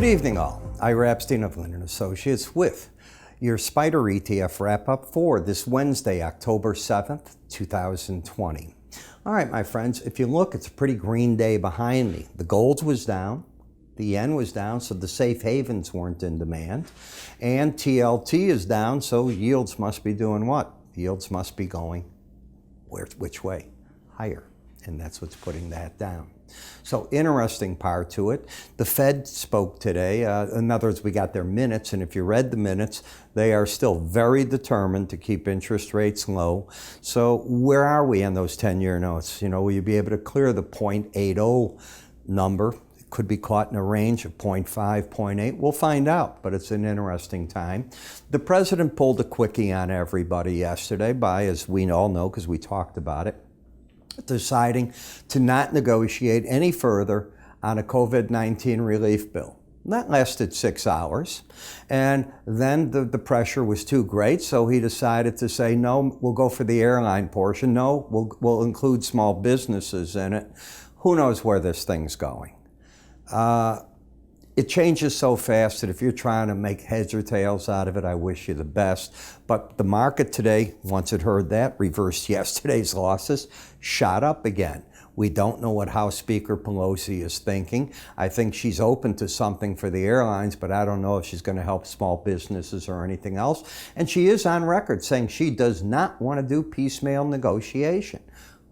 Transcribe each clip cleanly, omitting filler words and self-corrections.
evening all. Ira Epstein of Linn & Associates with your SPDR ETF wrap-up for this Wednesday, October 7th, 2020. All right, my friends, if you look, it's a pretty green day behind me. The gold was down, the yen was down, so the safe havens weren't in demand. And TLT is down, so yields must be doing what? Yields must be going which way? Higher. And that's what's putting that down. So interesting part to it. The Fed spoke today. In other words, we got their minutes, and if you read the minutes, they are still very determined to keep interest rates low. So where are we on those 10-year notes? You know, will you be able to clear the 0.80 number? It could be caught in a range of 0.5, 0.8. We'll find out, but it's an interesting time. The president pulled a quickie on everybody yesterday by, as we all know, because we talked about it, deciding to not negotiate any further on a COVID-19 relief bill. That lasted 6 hours, and then the pressure was too great, so he decided to say, no, we'll go for the airline portion. No, we'll include small businesses in it. Who knows where this thing's going? It changes so fast that if you're trying to make heads or tails out of it, I wish you the best. But the market today, once it heard that, reversed yesterday's losses, shot up again. We don't know what House Speaker Pelosi is thinking. I think she's open to something for the airlines, but I don't know if she's going to help small businesses or anything else. And she is on record saying she does not want to do piecemeal negotiation.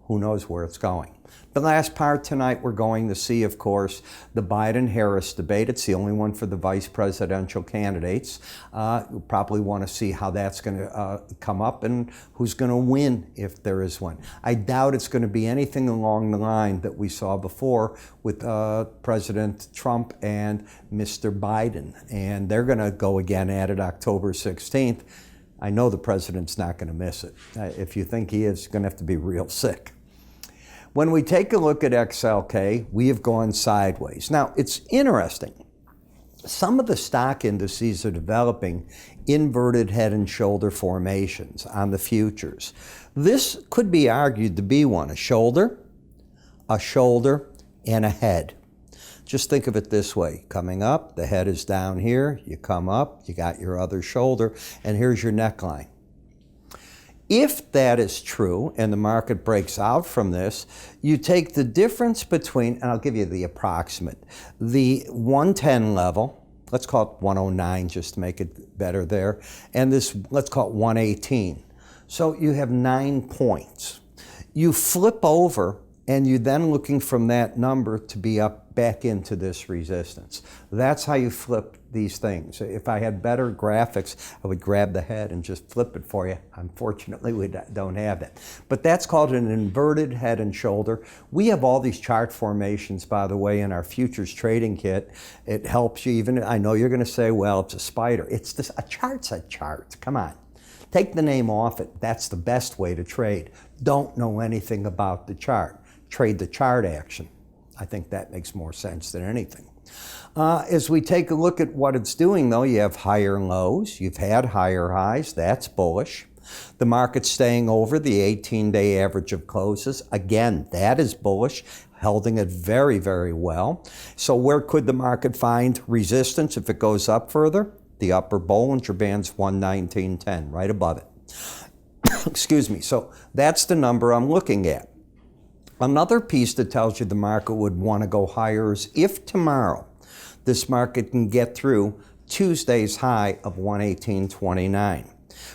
Who knows where it's going? The last part tonight, we're going to see, of course, the Biden-Harris debate. It's the only one for the vice presidential candidates. You'll probably want to see how that's going to come up and who's going to win if there is one. I doubt it's going to be anything along the line that we saw before with President Trump and Mr. Biden. And they're going to go again at it October 16th. I know the president's not going to miss it. If you think he is, you're going to have to be real sick. When we take a look at XLK, we have gone sideways. Now, it's interesting. Some of the stock indices are developing inverted head and shoulder formations on the futures. This could be argued to be one, a shoulder, and a head. Just think of it this way. Coming up, the head is down here. You come up, you got your other shoulder, and here's your neckline. If that is true and the market breaks out from this, you take the difference between, and I'll give you the approximate, the 110 level, let's call it 109 just to make it better there, and this, let's call it 118. So you have 9 points. You flip over and you're then looking from that number to be up back into this resistance. That's how you flip these things. If I had better graphics, I would grab the head and just flip it for you. Unfortunately, we don't have that. But that's called an inverted head and shoulder. We have all these chart formations, by the way, in our futures trading kit. It helps you even, I know you're going to say, well, it's a spider. It's this, a chart's a chart. Come on. Take the name off it. That's the best way to trade. Don't know anything about the chart. Trade the chart action. I think that makes more sense than anything. As we take a look at what it's doing, though, you have higher lows. You've had higher highs. That's bullish. The market's staying over the 18-day average of closes. Again, that is bullish, holding it very, very well. So where could the market find resistance if it goes up further? The upper Bollinger Band's 119.10, right above it. Excuse me. So that's the number I'm looking at. Another piece that tells you the market would want to go higher is if tomorrow this market can get through Tuesday's high of 118.29.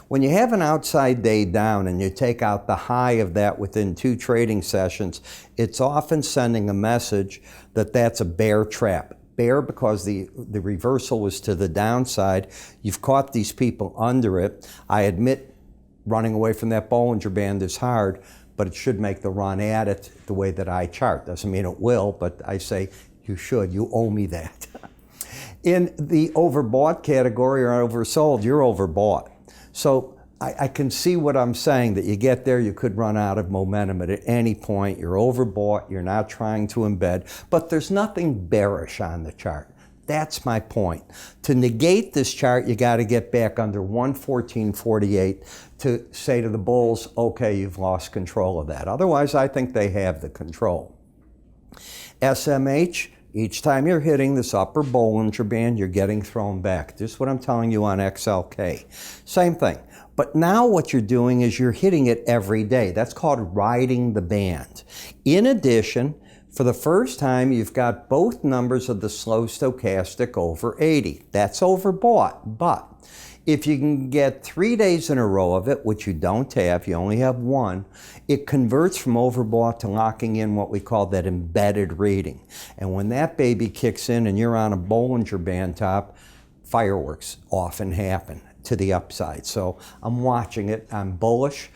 When you have an outside day down and you take out the high of that within 2 trading sessions, it's often sending a message that that's a bear trap. Bear because the reversal was to the downside. You've caught these people under it. I admit running away from that Bollinger Band is hard, but it should make the run at it the way that I chart. Doesn't mean it will, but I say you should. You owe me that. In the overbought category or oversold, you're overbought. So I can see what I'm saying, that you get there, you could run out of momentum at any point. You're overbought, you're not trying to embed, but there's nothing bearish on the chart. That's my point. To negate this chart, you got to get back under 114.48 to say to the bulls, okay, you've lost control of that. Otherwise, I think they have the control. SMH, Each time you're hitting this upper Bollinger Band, you're getting thrown back. This is what I'm telling you on XLK. Same thing. But now what you're doing is you're hitting it every day. That's called riding the band. In addition, for the first time, you've got both numbers of the slow stochastic over 80. That's overbought. But if you can get 3 days in a row of it, which you don't have, you only have one, it converts from overbought to locking in what we call that embedded reading. And when that baby kicks in and you're on a Bollinger Band top, fireworks often happen to the upside. So I'm watching it. I'm bullish.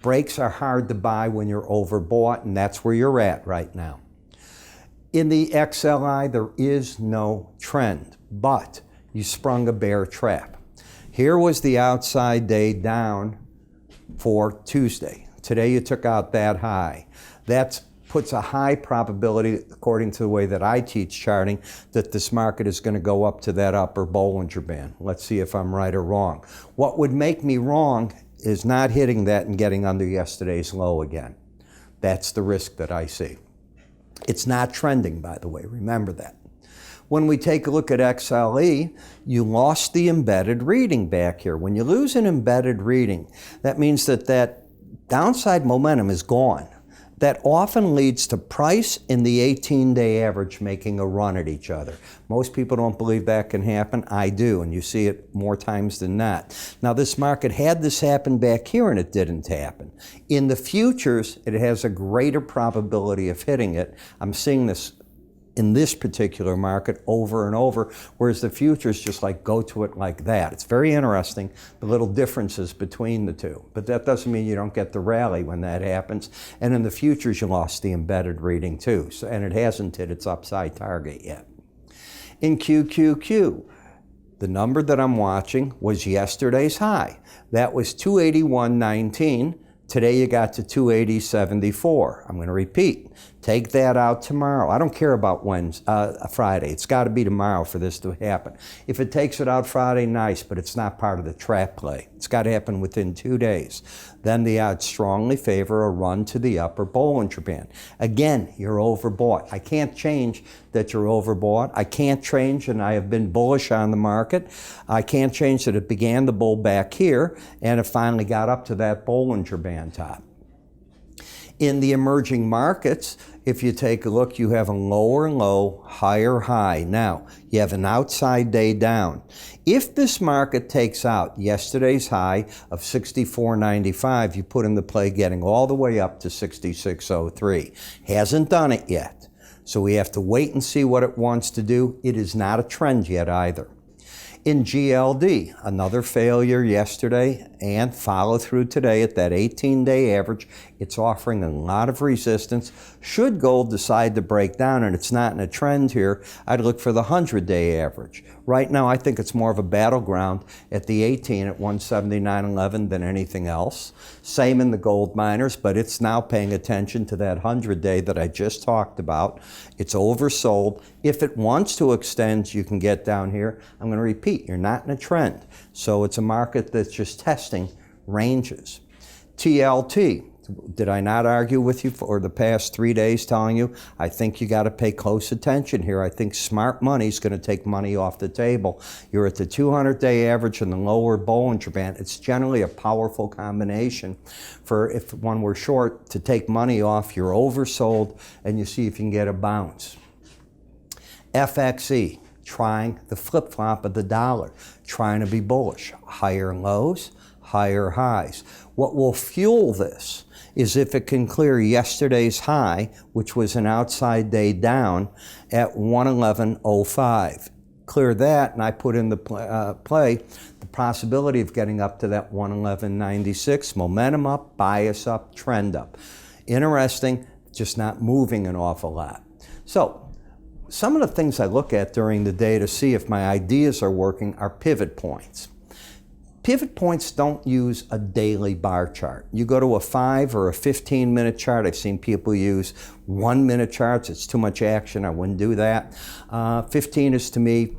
Breaks are hard to buy when you're overbought, and that's where you're at right now. In the XLI, there is no trend, but you sprung a bear trap. Here was the outside day down for Tuesday. Today you took out that high. That puts a high probability, according to the way that I teach charting, that this market is going to go up to that upper Bollinger Band. Let's see if I'm right or wrong. What would make me wrong is not hitting that and getting under yesterday's low again. That's the risk that I see. It's not trending, by the way. Remember that. When we take a look at XLE, you lost the embedded reading back here. When you lose an embedded reading, that means that that downside momentum is gone. That often leads to price and the 18-day average making a run at each other. Most people don't believe that can happen. I do, and you see it more times than not. Now, this market had this happen back here, and it didn't happen. In the futures, it has a greater probability of hitting it. I'm seeing this in this particular market over and over, whereas the futures just like go to it like that. It's very interesting, the little differences between the two. But that doesn't mean you don't get the rally when that happens. And in the futures, you lost the embedded reading too. So, and it hasn't hit its upside target yet. In QQQ, the number that I'm watching was yesterday's high. That was 281.19. Today you got to 280.74. I'm going to repeat. Take that out tomorrow. I don't care about Friday. It's got to be tomorrow for this to happen. If it takes it out Friday, nice, but it's not part of the trap play. It's got to happen within 2 days. Then the odds strongly favor a run to the upper Bollinger Band. Again, you're overbought. I can't change that you're overbought. I can't change, and I have been bullish on the market. I can't change that it began the bull back here, and it finally got up to that Bollinger Band top. In the emerging markets, if you take a look, you have a lower low, higher high. Now, you have an outside day down. If this market takes out yesterday's high of 64.95, you put into play getting all the way up to 66.03. Hasn't done it yet. So we have to wait and see what it wants to do. It is not a trend yet either. In GLD, another failure yesterday and follow through today at that 18-day average. It's offering a lot of resistance. Should gold decide to break down and it's not in a trend here, I'd look for the 100-day average. Right now, I think it's more of a battleground at the 18 at 179.11 than anything else. Same in the gold miners, but it's now paying attention to that 100-day that I just talked about. It's oversold. If it wants to extend, you can get down here. I'm going to repeat, you're not in a trend. So it's a market that's just testing ranges. TLT. Did I not argue with you for the past 3 days telling you, I think you got to pay close attention here. I think smart money is going to take money off the table. You're at the 200-day average in the lower Bollinger Band. It's generally a powerful combination for if one were short to take money off, you're oversold, and you see if you can get a bounce. FXE, trying the flip-flop of the dollar, trying to be bullish. Higher lows, higher highs. What will fuel this is if it can clear yesterday's high, which was an outside day down at 111.05. Clear that, and I put in the play the possibility of getting up to that 111.96. Momentum up, bias up, trend up. Interesting, just not moving an awful lot. So, some of the things I look at during the day to see if my ideas are working are pivot points. Pivot points don't use a daily bar chart. You go to a 5 or a 15-minute chart. I've seen people use 1-minute charts. It's too much action. I wouldn't do that. 15 is to me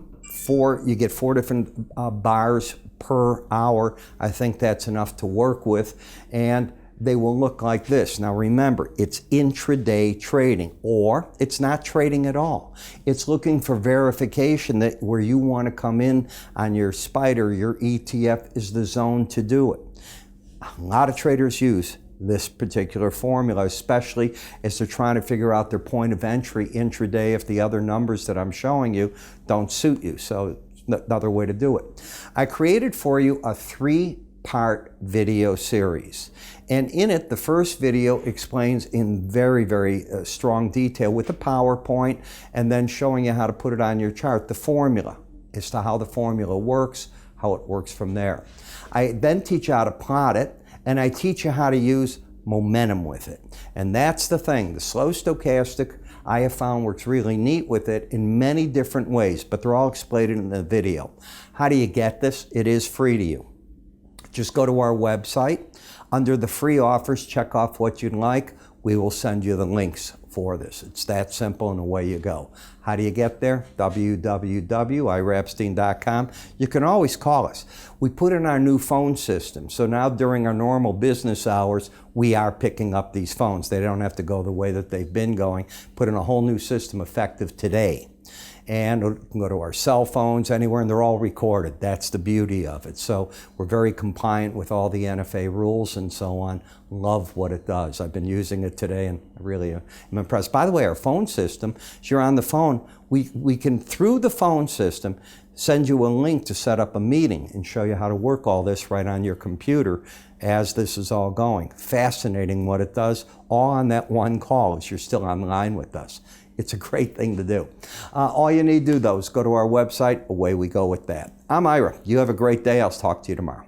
you get 4 different bars per hour. I think that's enough to work with. And they will look like this. Now remember, it's intraday trading, or it's not trading at all. It's looking for verification that where you want to come in on your SPDR, your ETF is the zone to do it. A lot of traders use this particular formula, especially as they're trying to figure out their point of entry intraday if the other numbers that I'm showing you don't suit you. So another way to do it. I created for you a 3-part video series. And in it, the first video explains in very, very strong detail with a PowerPoint and then showing you how to put it on your chart, the formula as to how the formula works, how it works from there. I then teach you how to plot it, and I teach you how to use momentum with it. And that's the thing. The slow stochastic I have found works really neat with it in many different ways, but they're all explained in the video. How do you get this? It is free to you. Just go to our website. Under the free offers, check off what you'd like. We will send you the links for this. It's that simple, and away you go. How do you get there? www.iraepstein.com. You can always call us. We put in our new phone system, so now during our normal business hours, we are picking up these phones. They don't have to go the way that they've been going. Put in a whole new system effective today. And you can go to our cell phones, anywhere, and they're all recorded. That's the beauty of it. So we're very compliant with all the NFA rules and so on. Love what it does. I've been using it today and really am impressed. By the way, our phone system, as you're on the phone, we can, through the phone system, send you a link to set up a meeting and show you how to work all this right on your computer as this is all going. Fascinating what it does, all on that one call as you're still online with us. It's a great thing to do. All you need to do, though, is go to our website. Away we go with that. I'm Ira. You have a great day. I'll talk to you tomorrow.